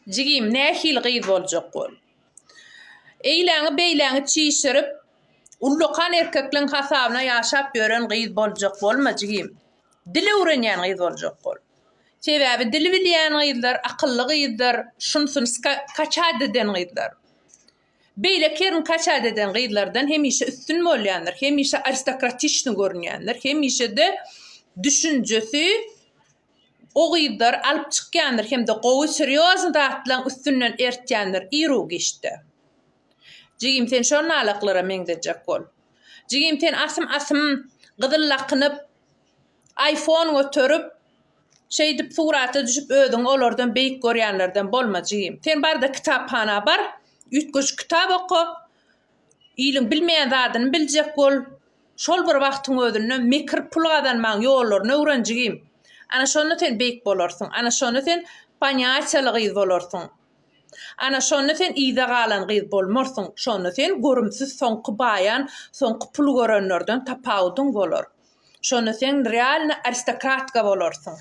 Jigim nähil gyz boljak bol. Eýleňi beýleňi çiýşirip ullukan erkekliň hasabyna ýaşap ýören gyz boljak bolma jigim. Dili öwrenýän gyz boljak bol. Sebäbi dili bilýän gyzlar akylly gyzlar, şunsun kaçad eden gyzlar. Beýle kerin kaçad eden gyzlardan hemişe üstün bolýanlar, hemişe aristokratişni görünýänler, hemişe de düşünjesi o gyzlar alyp çykýandyr, hemde gowy seriozny datlaň üstünden ertýändir, ýyru geçdi. Jigim sen şol nalaklara meňdejek bol. Jigim sen asym gyzyllakynıp iPhone götürüp şeýdip suraty düşüp ödüň olardan beýik görýänlerden bolma jigim. Sen barda kitapxana bar, üýtgeç kitap oku. Ýylyň bilmeýän zadyny biljek bol. Şol bir wagtyň özünde mikir pul gazanmaň ýollaryny öwren jigim. Ana şonu sen beýik bolarsyň. Ana şonu sen panýaçaly gyz bolarsyň. Ana şonu sen ýyda galan gyz bolmarsyň. Şonu sen görümsiz soňky baýan, soňky pul görenlerden tapawdyň bolar. Şonu sen realny aristokratka bolarsyň.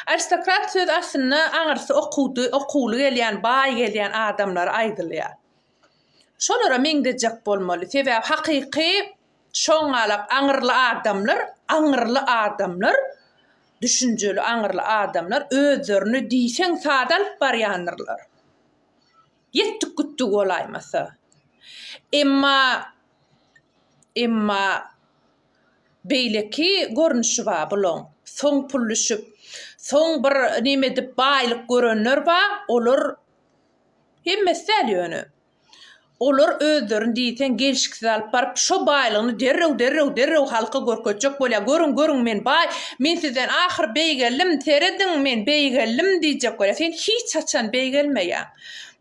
Aristokrat söz aslında aňyrsy okuly gelýän, baý gelýän adamlar aýdylýar. Şolara meňdejek bolmaly. Sebäbi hakyky şoňalap aňyrly adamlar, düşünjeli aňyrly adamlar özlerini diýseň sadal barýanyrlar. Yetdik gütdi bolaýmasa. Emma beýleki görnüşi bar bulan. Soň pulluşyp, soň bir nime dip baýlyk görenler bar, olar hemmesi ýöne. Olar özlerini diýsen gelşiksiz alyp baryp şo baýlygyny derrew halka görkezjek bolýar. Görün men baý, men sizden ahyr beýgellim, terediň men beýgellim diýjek bolýar. Sen hiç açan beýgelmeýän.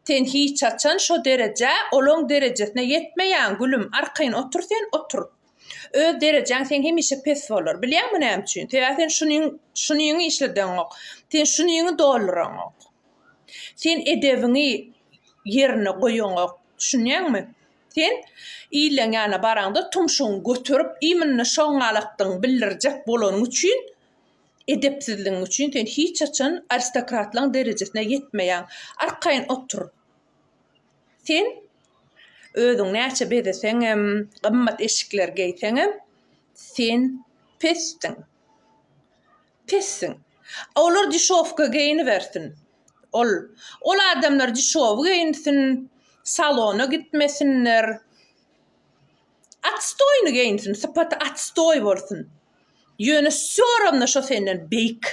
Sen hiç açan şo derece, olaň derejesine yetmeýän gülüm. Arkaýyn otur sen, otur. Öz derejaň sen hemişe pes bolar. Bilýärmi näme üçin? Sen şunyňy işleden ok. Sen şunyňy dolduraň ok. Sen edebini yerine goýan ok. Düşünýärmi? Sen ýylaňana baranda tumşuň götürüp iýminni şoňalakdyň bildirjek bolanyň üçin, edepsizligiň üçin sen hiç açan aristokratlaň derejesine yetmeýän. Arkaýyn otur. Sen özüň näçe bedeseň, gymmat eşikler geýseň, sen pestin. Olar dişowka geýinibersin. Ol adamlar dişow geýinsin, salona gitmesinler. Atstoyny geýinsin, sapaty atstoy bolsun. Ýöne soramna şo senden beýik.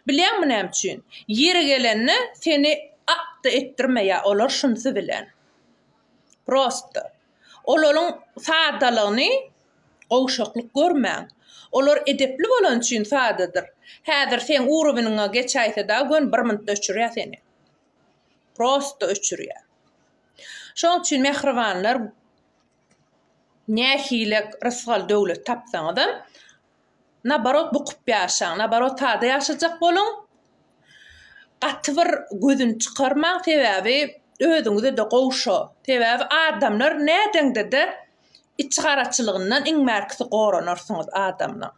Bilýärmi näme üçin? Ýeri gelenne seni atdy etdirmeýär, olar şunsy bilen. Prosta. Olaryň sadalygyny gowşaklyk görmäň. Olar edepli bolan üçin sadadyr. Häzir sen urubanyňa geçäýse da gün bir minutda öçürýär seni. Prosta öçürýär. Şoň üçin mehribanlar nähilek rysgal döwlet tapsaňyzam, nabarot bukup ýaşaň, nabarot tada ýaşajak boluň. Gaty bir gözün çykarmaň, sebäbi özüňize de gowşa. Sebäbi adamlar nädende de içgaraçylygyndan iňmärkisi goranarsyňyz adamlar.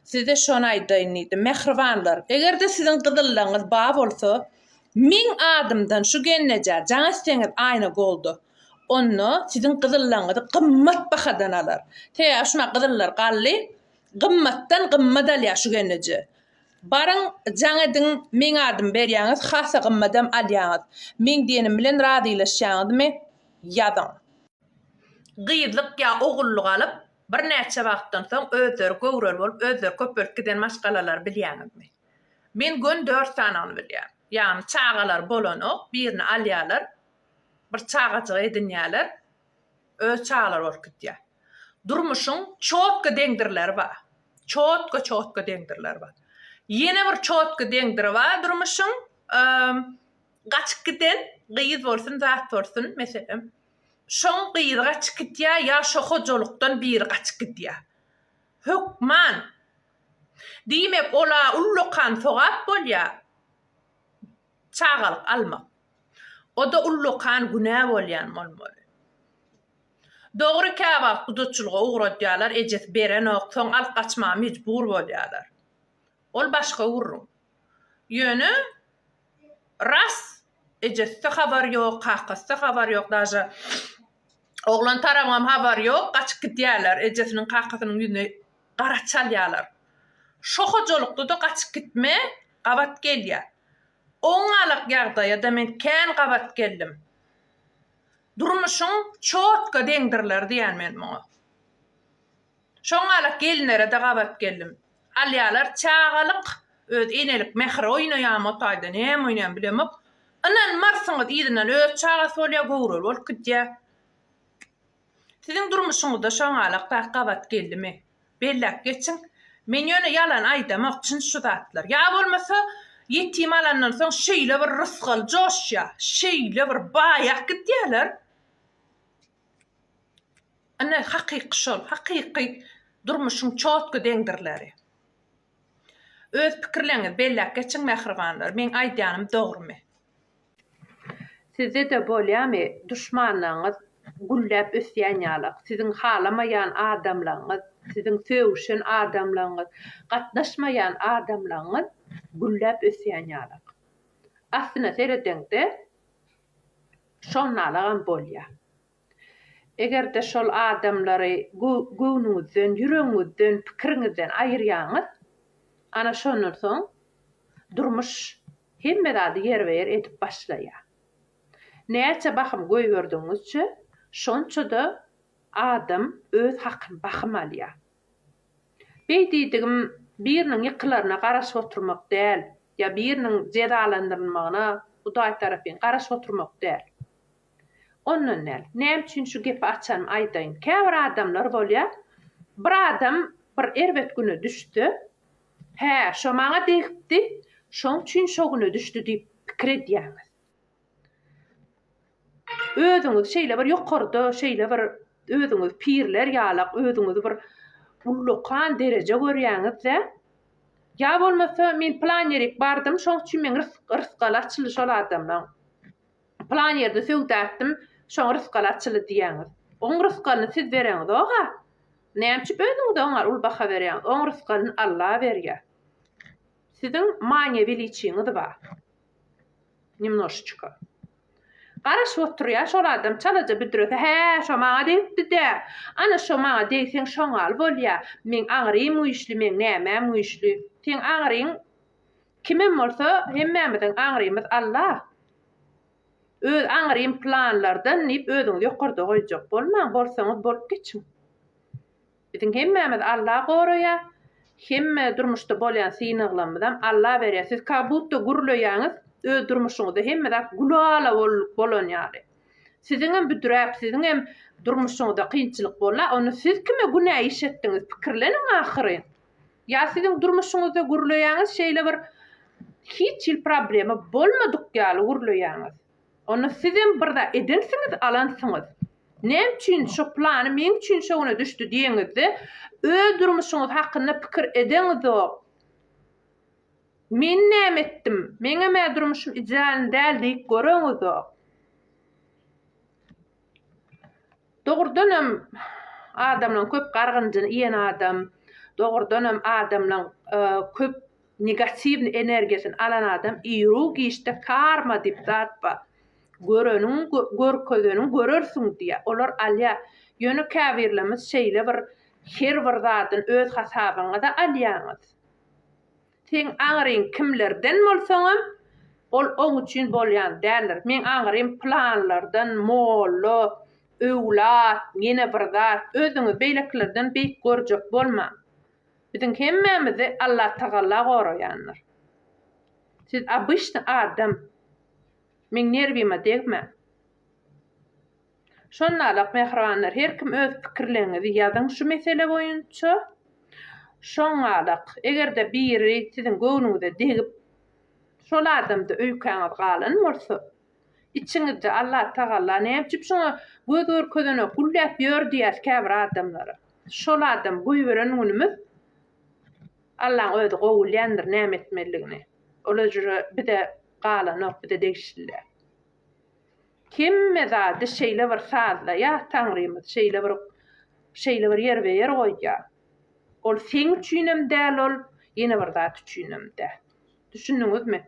Size şonu aýdaýyn, mehribanlar, egerde siziň gyzyllaryňyz ba bolsa, 1000 adamdan şu gelneje jaňa isteňiz aýna goldy. Onu siziň gyzyllaryňyzy gymmat bahadan alar. Şuna gyzyllar gally, gymmatdan gymmat alýar şu gelneje. Barın jaňadyň 1000 adam berýäňiz, hasa gymmadam alýaňyz. 1000 diýenim bilen radylaşýaňyzmy? Ýazan. Gyýdlyk ýa ogullyk alyp, bir näçe wagtdan soň özleri göwrel bolup, özleri köpelip giden maşgalalar bilýäňizmi? Men gün 4 sanany bilýär. Ýani çağalar bolanok, birini alýarlar, bir çağaçyk edinýärler, öz çağalar bolup gitýär. Durmuşyň çotka deňdirler bar. Çotka deňdirler bar. Ýene bir çotka deňdiri bar, durmuşyň gaçyk giden gyýyz bolsun, zat bolsun, meselem. Şoň gyýyz gaçyk gitýär, ýa şo hojolukdan biri gaçyk gitýär. Hökman. Diýmek ola ullukan sogap bolýar. Çağalyk almak. O da ullukan günä bolýan bolmaly. Dogry käbap gudutçylyga uğradýarlar, ejes beren ok, soň alyp gaçmaga mejbur bolýarlar. Ol başga urrun. Ýöne ejesi habar yok, kakası habar yok, daja oğlan tarafam habar yok, kaçıp gitýärler, ejesinin kakasynyň ýüzüne gara çalýarlar. Şohojolukda da kaçıp gitme, gabat gelýär. Oňalyk ýagdaýda men kän gabat geldim. Durmuşyň çotka deňdirler diýän men muňa. Şoňalyk gelinlere de gabat geldim. Alýalar çağalyk, öz enelik mehri oýnaýan otaýda näme oýnaýan bilemok. Anan marsyňyz ýerinden öz çagasy bolýar, gowral bolup gitýär. Siziň durmuşyňyzda şoňalyk gabat geldimi? Bellek geçiň. Men ýöne ýalan aýdamak üçin şu zatlar. Ya bolmasa ýetim alandan soň şeýle bir rysgal joşýa, şeýle bir baýak gitýärler. Ana hakyky şol, hakyky durmuşyň çotky deňdirleri. Öz pikirleňiz bellek geçiň mehribanlar. Men aýdýanym dogrymy? Size de bolýarmy düşmanlaryňyz gullap ösýän ýalyk, siziň halamaýan adamlaryňyz, siziň söwüşen adamlaryňyz, gatnaşmaýan adamlaryňyz gullap ösýän ýalyk. Aslynda seredeňde şonalagan bolýar. Eger de şol adamlary göwnüňizden, ýüregiňizden, pikiriňizden aýyrýaňyz, ana şondan soň durmuş hemme zady ýerber edip başlaýar. Näçe bakym goýberdiňizçe, şonça da adam öz hakyny bakym alýar. Beýdidigim biriniň ýykylaryna garaşyp oturmak däl, ýa biriniň jedalandyrmagyna Hudaý tarapyn garaşyp oturmak däl. Ondan näl? Näme üçin şu gepi açan aýdaýyn? Käbir adamlar bolýar. Bir adam bir erbet güne düşdi. He, şo maňa degipdi, şoň üçin şo güne düşdi diýip pikir edýäňiz. Özüňiz şeýle bir ýokarda, şeýle bir özüňiz pirler ýalyk, özüňiz bir ullukan derece görýäňiz-de, ýa bolmasa men plan ýerek bardym, şoň üçin men rysgal açyly şol adamdan. Plan ýerde söwda etdim, şoň rysgal açyly diýäňiz. Oň rysgalyny siz bereňiz oga. Näme üçin özüňiz oňar ul baka berýäňiz? Oň rysgalyny Allah berýär. Siziň maňewi liçiňiz bar. Немножечко. Garaşyp oturýar, şol adam çalaja bidirse, he, şo maňa degdi-de. Ana şo maňa degseň şoňal bolýar. Men aňyrym uýuşly, men näme uýuşly. Sen aňyryň kimem bolsa, hemmemiziň aňyrymyz Allah. Öz aňyrym planlardan nip özüňiz ýokarda goýjak bolmaň, bolsaňyz bolup geçiň. Bizim hemmemiz Allah goraýar. Hemme durmuşda bolýan synyglarymyzdan Allah berýär. Siz kabutda gurulaýaňyz, öz durmuşuňyzda hemmede gulala bolan ýaly. Siziň büdräp, siziň durmuşuňyzda kynçylyk bolar, onu siz kime günä işetdiňiz, pikirleniň ahyryn. Ya siziň durmuşuňyzda gurulaýaňyz şeýle bir hiç il problemi bolmadyk ýaly gurulaýaňyz. Onu siziň birde edensiňiz, alansyňyz. Näme üçin şo plany men üçin şoňa düşdi diýeňizde, öz durmuşuňyz hakynda pikir edeňiz. Men näme etdim? Meňe mä durmuşym ijran däl diýip göreňiz. Dogrudanam adamlaň köp gargynjyny iýen adam, dogrudanam adamlaň köp negativ energiýasini alan adam ýürüg işte karma diýip zat bar. Göreniň görkezeniň görersiň diýär. Olar alýa ýöne käbirlemiz şeýle bir her bir zatyň öz hasabyna da alýaňyz. Sen aňyryň kimlerden bolsaňam, ol oň üçin bolýan däldir. Men aňyrym planlardan, molly, öwlat, ýene bir zat, özüňiz beýleklerden beýik görjek bolma. Bizim hemmemizi Allah Taala goraýanlar. Siz abyşny adam, men nerwime degme. Şonnalyk mehribanlar, her kim öz pikirlerini ýazyň şu mesele boýunça. Şoňalyk, egerde biri siziň göwnüňizde degip, şol adamda öýkäňiz galan bolsa, içiňizde Allah Taala näme üçin şoňa göz görkezine gullap ýör diýär käbir adamlara. Şol adam goýberen günümiz Allah öýde gowulýandyr näme etmeligini. Olar bide galan ok, bide degişler. Kimme zady şeýle bir sazla, ýa taňrymyz şeýle bir ýer we ýer goýýar. Ol sen üçinem däl ol, ýene bir zat üçinem däl. Düşündiňizmi?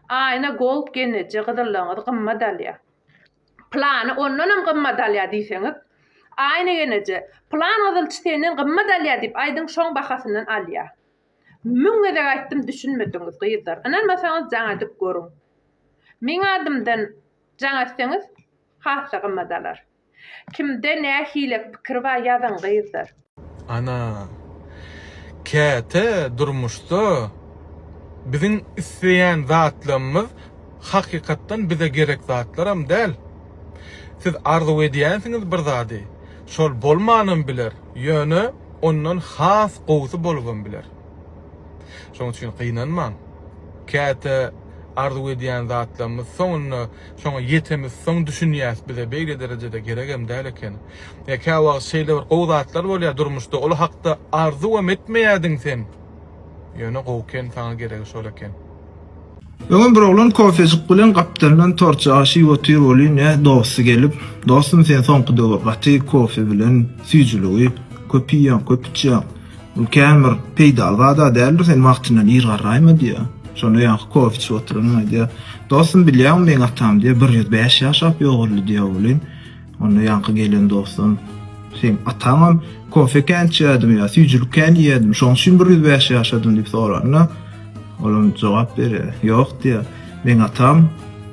Ayna gold genece gıdırlığınız gymmat alýar. Plany ondanam gymmat alýar diýseňiz, ayna genece plan ýazylçysynyň gymmat alýar diýip aýdyň şoň bahasyndan alýar. Müň eder aýtdym düşünmediňiz gyýdar. Anan masalan jaňa dip görüň. Meň adymdan jaňa etseňiz hassa gymmat alar. Kimde nähile pikir bar ýazan gyýdar. Ana käte durmuşda bizim isleýän zatlarymyz hakykatdan bize gerek zatlaram däl. Siz arzu edýänsiňiz bir zady, şol bolmanyny biler, ýöne ondan has gowsy bolgan biler. Şoň üçin gynanmaň. Käte arzu edýän zatlarymyz soňra şoňa ýetemiz soň düşünýäs bize beýle derejede geregem däl eken. Ýa-ki wagt şeýle bir gowy zatlar bolýar durmuşda, ol hakda arzu etmeýädiň sen. Ýöne gowken saňa geregi şol eken. Ýöne bir oglan kofejik bilen gapdalan torça aşy otyr bolýan, dosty gelip, "Dostum sen soňky döwür gaty kofe bilen süýjüligi köpýän, köpçä. Ul kämer peýdal gada däldir, sen wagtyna ýer garaýma" diýär. Şonu ýa kofeçi oturýan diýär. "Dostum bilýär, meň atam diýär 105 ýaşap ýogurly" diýär bolyn. Onu ýanky gelen dostum, "Sen atam kofe känçädim ýa süýjülik kän ýedim, şoň üçin 105 ýaşadym" diýip soraryna, olam jogap berýär. "Ýok" diýär. "Meň atam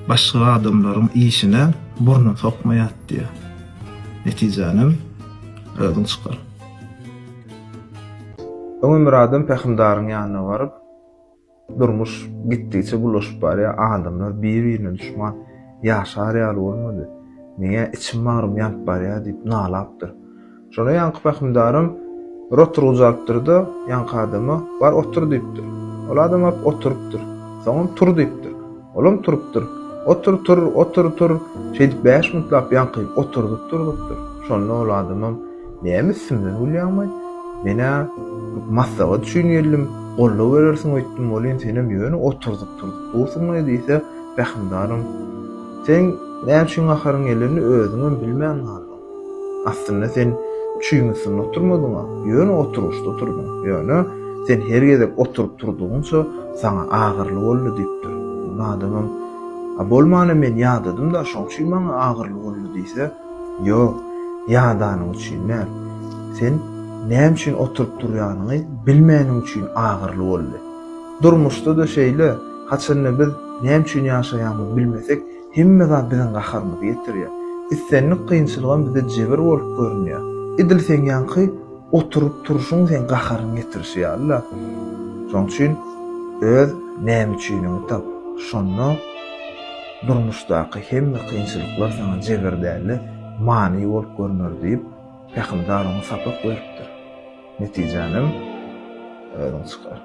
başga adamlaryň işine burnuny sokmaýat" diýär. Netijanem ödün çykar. Öňe bir adam peýgamberyň ýanyna baryp, durmuş gitdiçe bulaşyp barýar, adamlar bir-birine düşman ýaşar ýaly bolmady. "Meňe içim magrym ýanyp barýar" diýip nalapdyr. Şonu ýanky peýgamberym roturujapdyrdy, ýanky adamy "Bar otur" diýipdir. Ol adam oturypdyr. Soňam tur diýipdir. Olam turypdyr. Otur. Şeýdip 5 minutlap ýanky oturdupdyr. Şonu ol adamam "Näme ismden bilýärmi? Mene masaga düşünýärdim. Golla berersiň öýtdim bolýan senem ýöne oturdup durdup. Dowsuňmy diýse peýgamberym "Sen näme üçin aharyň elini özüňem bilmän halym. Aslynda sen çüýmüsün oturmadyňa, ýöne oturuşda oturdun. Ýöne sen her gezek oturup durduğunça sana ağırlı boldy" diýipdir. Adamam "A bolmany men ýadadym da şoň üçin maňa ağırly boldy" diýse, "Ýok, ýadanyň üçin näme? Sen näme üçin oturup durýanyny bilmäniň üçin ağırly boldy. Durmuşda da şeýle, haçanna biz näme üçin ýaşaýanyny bilmesek, hemme zat biziň gaharmyzy ýetirýär. Islenlik kynçylygam bize jebir bolup görünýär. Idil sen ýanky oturup turuşuň sen gaharyň getirýär. Şoň üçin öz näme üçinini tap. Şonu durmuşdaky hemme kynçylyklar sana jebir däli, many bolup görünür" diýip peýgamber oňa sapak beripdir. Netijanem öňe çykar.